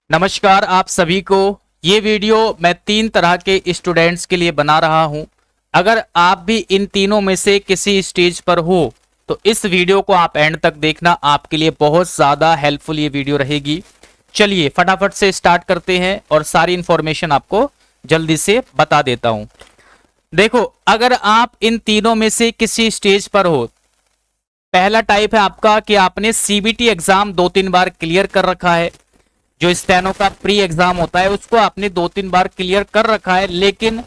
नमस्कार आप सभी को। ये वीडियो मैं 3 तरह के स्टूडेंट्स के लिए बना रहा हूं। अगर आप भी इन तीनों में से किसी स्टेज पर हो तो इस वीडियो को आप एंड तक देखना, आपके लिए बहुत ज़्यादा हेल्पफुल ये वीडियो रहेगी। चलिए फटाफट से स्टार्ट करते हैं और सारी इंफॉर्मेशन आपको जल्दी से बता देता हूं। देखो, अगर आप इन तीनों में से किसी स्टेज पर हो, पहला टाइप है आपका कि आपने सीबीटी एग्जाम 2-3 बार क्लियर कर रखा है। जो स्टेनो का प्री एग्जाम होता है उसको आपने 2-3 बार क्लियर कर रखा है, लेकिन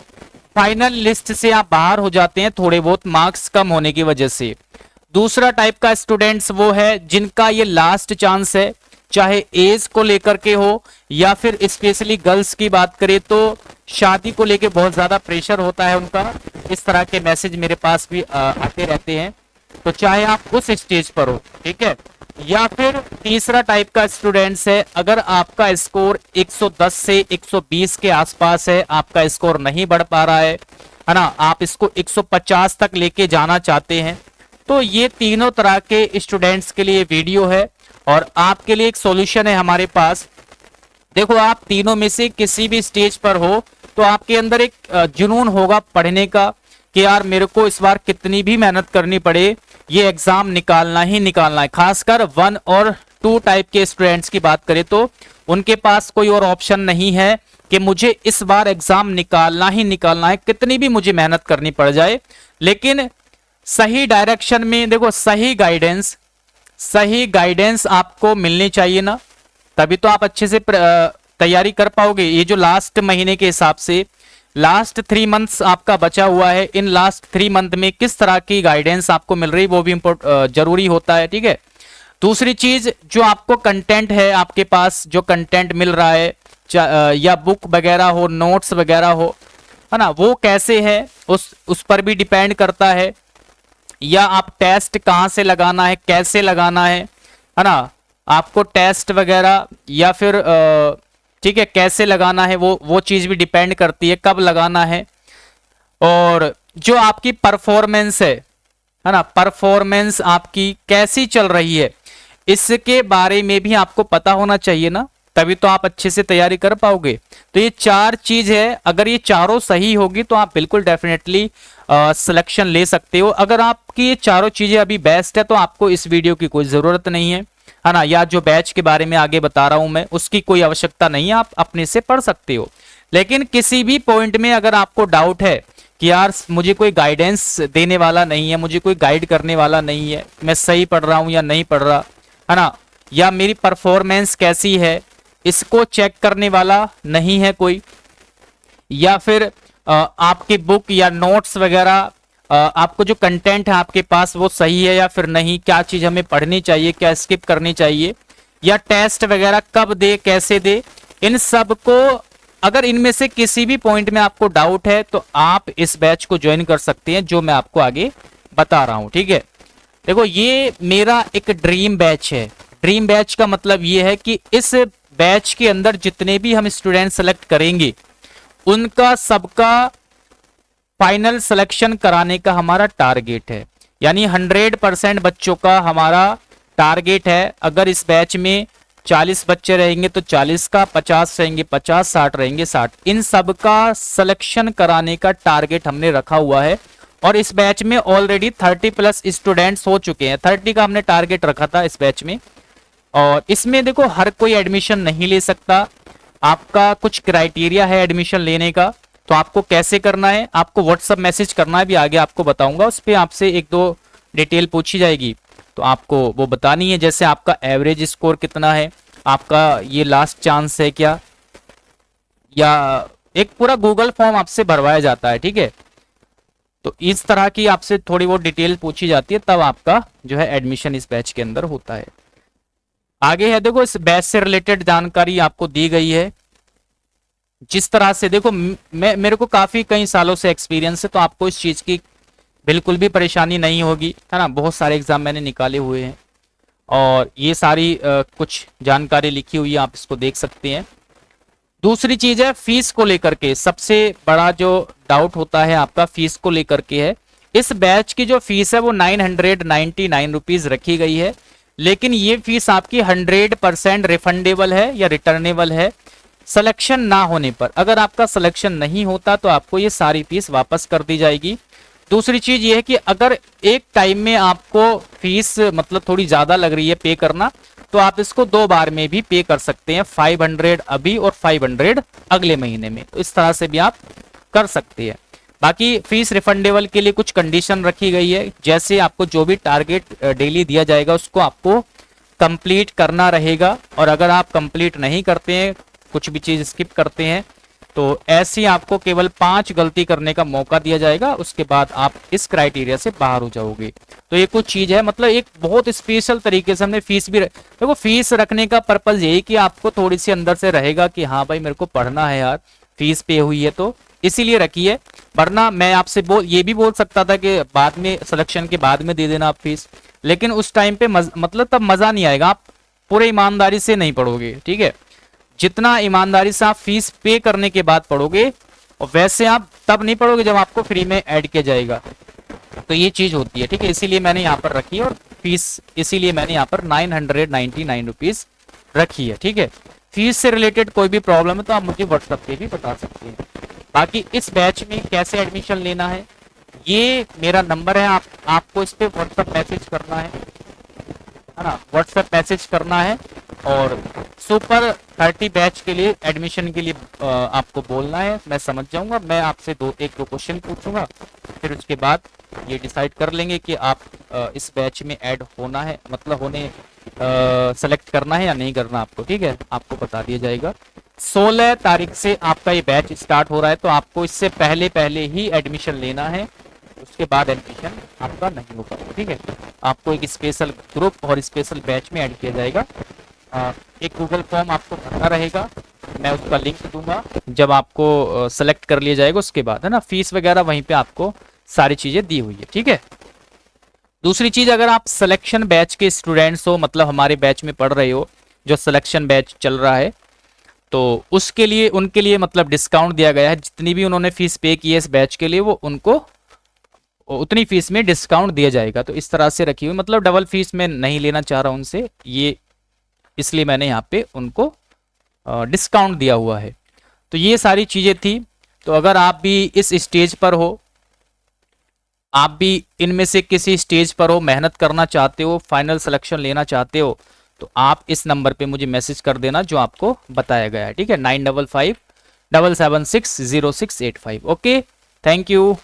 फाइनल लिस्ट से आप बाहर हो जाते हैं थोड़े बहुत मार्क्स कम होने की वजह से। दूसरा टाइप का स्टूडेंट्स वो है जिनका ये लास्ट चांस है, चाहे एज को लेकर के हो या फिर स्पेशली गर्ल्स की बात करें तो शादी को लेके बहुत ज्यादा प्रेशर होता है उनका। इस तरह के मैसेज मेरे पास भी आते रहते हैं, तो चाहे आप उस स्टेज पर हो, ठीक है। या फिर तीसरा टाइप का स्टूडेंट्स है, अगर आपका स्कोर 110 से 120 के आसपास है, आपका स्कोर नहीं बढ़ पा रहा है ना, आप इसको 150 तक लेके जाना चाहते हैं, तो ये तीनों तरह के स्टूडेंट्स के लिए वीडियो है और आपके लिए एक सॉल्यूशन है हमारे पास। देखो, आप तीनों में से किसी भी स्टेज पर हो तो आपके अंदर एक जुनून होगा पढ़ने का कि यार मेरे को इस बार कितनी भी मेहनत करनी पड़े ये एग्जाम निकालना ही निकालना है। खासकर 1 और 2 टाइप के स्टूडेंट्स की बात करें तो उनके पास कोई और ऑप्शन नहीं है कि मुझे इस बार एग्जाम निकालना ही निकालना है, कितनी भी मुझे मेहनत करनी पड़ जाए। लेकिन सही डायरेक्शन में देखो, सही गाइडेंस आपको मिलनी चाहिए ना, तभी तो आप अच्छे से तैयारी कर पाओगे। ये जो लास्ट महीने के हिसाब से लास्ट 3 मंथ्स आपका बचा हुआ है, इन लास्ट 3 मंथ में किस तरह की गाइडेंस आपको मिल रही है वो भी जरूरी होता है, ठीक है। दूसरी चीज, जो आपको कंटेंट है, आपके पास जो कंटेंट मिल रहा है या बुक वगैरह हो, नोट्स वगैरह हो, है ना, वो कैसे है उस पर भी डिपेंड करता है। या आप टेस्ट कहाँ से लगाना है, कैसे लगाना है ना, आपको टेस्ट वगैरह या फिर ठीक है कैसे लगाना है वो चीज भी डिपेंड करती है, कब लगाना है। और जो आपकी परफॉर्मेंस है ना, परफॉर्मेंस आपकी कैसी चल रही है, इसके बारे में भी आपको पता होना चाहिए ना, तभी तो आप अच्छे से तैयारी कर पाओगे। तो ये 4 चीज है, अगर ये चारों सही होगी तो आप बिल्कुल डेफिनेटली सिलेक्शन ले सकते हो। अगर आपकी ये चारों चीजें अभी बेस्ट है तो आपको इस वीडियो की कोई जरूरत नहीं है ना, या जो बैच के बारे में आगे बता रहा हूं मैं उसकी कोई आवश्यकता नहीं है, आप अपने से पढ़ सकते हो। लेकिन किसी भी पॉइंट में अगर आपको डाउट है कि यार मुझे कोई गाइडेंस देने वाला नहीं है, मुझे कोई गाइड करने वाला नहीं है, मैं सही पढ़ रहा हूं या नहीं पढ़ रहा, है ना, या मेरी परफॉर्मेंस कैसी है इसको चेक करने वाला नहीं है कोई, या फिर आपकी बुक या नोट्स वगैरह आपको जो कंटेंट है आपके पास वो सही है या फिर नहीं, क्या चीज हमें पढ़नी चाहिए, क्या स्किप करनी चाहिए, या टेस्ट वगैरह कब दे, कैसे दे, इन सब को अगर इनमें से किसी भी पॉइंट में आपको डाउट है तो आप इस बैच को ज्वाइन कर सकते हैं जो मैं आपको आगे बता रहा हूं, ठीक है। देखो, ये मेरा एक ड्रीम बैच है। ड्रीम बैच का मतलब ये है कि इस बैच के अंदर जितने भी हम स्टूडेंट सेलेक्ट करेंगे उनका सबका फाइनल सिलेक्शन कराने का हमारा टारगेट है, यानी 100% बच्चों का हमारा टारगेट है। अगर इस बैच में 40 बच्चे रहेंगे तो 40 का, 50 रहेंगे 50, 60 रहेंगे 60, इन सब का सिलेक्शन कराने का टारगेट हमने रखा हुआ है। और इस बैच में ऑलरेडी 30+ स्टूडेंट्स हो चुके हैं, 30 का हमने टारगेट रखा था इस बैच में। और इसमें देखो, हर कोई एडमिशन नहीं ले सकता, आपका कुछ क्राइटेरिया है एडमिशन लेने का। तो आपको कैसे करना है, आपको व्हाट्सएप मैसेज करना है, भी आगे आपको बताऊंगा, उस पर आपसे 1-2 डिटेल पूछी जाएगी तो आपको वो बतानी है, जैसे आपका एवरेज स्कोर कितना है, आपका ये लास्ट चांस है क्या, या एक पूरा गूगल फॉर्म आपसे भरवाया जाता है, ठीक है। तो इस तरह की आपसे थोड़ी बहुत डिटेल पूछी जाती है, तब आपका जो है एडमिशन इस बैच के अंदर होता है। आगे है, देखो, इस बैच से रिलेटेड जानकारी आपको दी गई है। जिस तरह से देखो, मेरे को काफी कई सालों से एक्सपीरियंस है, तो आपको इस चीज की बिल्कुल भी परेशानी नहीं होगी, है ना। बहुत सारे एग्जाम मैंने निकाले हुए हैं और ये सारी कुछ जानकारी लिखी हुई है, आप इसको देख सकते हैं। दूसरी चीज है फीस को लेकर के, सबसे बड़ा जो डाउट होता है आपका फीस को लेकर के है। इस बैच की जो फीस है वो 999 रुपीज रखी गई है। लेकिन ये फीस आपकी 100% रिफंडेबल है या रिटर्नेबल है सिलेक्शन ना होने पर। अगर आपका सिलेक्शन नहीं होता तो आपको ये सारी फीस वापस कर दी जाएगी। दूसरी चीज ये है कि अगर एक टाइम में आपको फीस मतलब थोड़ी ज्यादा लग रही है पे करना, तो आप इसको 2 बार में भी पे कर सकते हैं, 500 अभी और 500 अगले महीने में। तो इस तरह से भी आप कर सकते हैं। बाकी फीस रिफंडेबल के लिए कुछ कंडीशन रखी गई है, जैसे आपको जो भी टारगेट डेली दिया जाएगा उसको आपको कंप्लीट करना रहेगा, और अगर आप कंप्लीट नहीं करते हैं, कुछ भी चीज स्किप करते हैं, तो ऐसी आपको केवल 5 गलती करने का मौका दिया जाएगा, उसके बाद आप इस क्राइटेरिया से बाहर हो जाओगे। तो ये कुछ चीज है, मतलब एक बहुत स्पेशल तरीके से हमने फीस भी देखो फीस रखने का पर्पज यही कि आपको थोड़ी सी अंदर से रहेगा कि हाँ भाई मेरे को पढ़ना है यार, फीस पे हुई है तो इसीलिए रखी है। वरना मैं आपसे ये भी बोल सकता था कि बाद में सिलेक्शन के बाद में दे देना आप फीस, लेकिन उस टाइम पे मतलब तब मजा नहीं आएगा, आप पूरे ईमानदारी से नहीं पढ़ोगे। ठीक है, जितना ईमानदारी से आप फीस पे करने के बाद पढ़ोगे, और वैसे आप तब नहीं पढ़ोगे जब आपको फ्री में ऐड किया जाएगा। तो ये चीज होती है। ठीक है, इसीलिए मैंने यहाँ पर रखी है, और फीस इसीलिए मैंने यहाँ पर 999 रुपीज रखी है। ठीक है, फीस से रिलेटेड कोई भी प्रॉब्लम है तो आप मुझे व्हाट्सएप पे भी बता सकते हैं। बाकी इस बैच में कैसे एडमिशन लेना है, ये मेरा नंबर है, आपको इस पे व्हाट्सएप मैसेज करना है ना, व्हाट्सएप मैसेज करना है, और सुपर 30 बैच के लिए एडमिशन के लिए आपको बोलना है। मैं समझ जाऊंगा, मैं आपसे एक दो क्वेश्चन पूछूंगा, फिर उसके बाद ये डिसाइड कर लेंगे कि आप इस बैच में ऐड होना है, मतलब होने सेलेक्ट करना है या नहीं करना आपको। ठीक है, आपको बता दिया जाएगा। 16 तारीख से आपका ये बैच स्टार्ट हो रहा है, तो आपको इससे पहले ही एडमिशन लेना है, उसके बाद एडमिशन आपका नहीं होगा। ठीक है, आपको एक स्पेशल ग्रुप और स्पेशल बैच में ऐड किया जाएगा। एक गूगल फॉर्म आपको भरना रहेगा, मैं उसका लिंक दूंगा, जब आपको सेलेक्ट कर लिया जाएगा उसके बाद, है ना। फीस वगैरह वहीं पे आपको सारी चीजें दी हुई है। ठीक है, दूसरी चीज, अगर आप सिलेक्शन बैच के स्टूडेंट्स हो, मतलब हमारे बैच में पढ़ रहे हो, जो सिलेक्शन बैच चल रहा है, तो उसके लिए उनके लिए मतलब डिस्काउंट दिया गया है। जितनी भी उन्होंने फीस पे की है इस बैच के लिए, वो उनको उतनी फीस में डिस्काउंट दिया जाएगा। तो इस तरह से रखी हुई, मतलब डबल फीस में नहीं लेना चाह रहा उनसे, ये इसलिए मैंने यहाँ पे उनको डिस्काउंट दिया हुआ है। तो ये सारी चीजें थी। तो अगर आप भी इस स्टेज पर हो, आप भी इनमें से किसी स्टेज पर हो, मेहनत करना चाहते हो, फाइनल सिलेक्शन लेना चाहते हो, तो आप इस नंबर पे मुझे मैसेज कर देना जो आपको बताया गया है। ठीक है, 955-776-0685। Okay, thank you.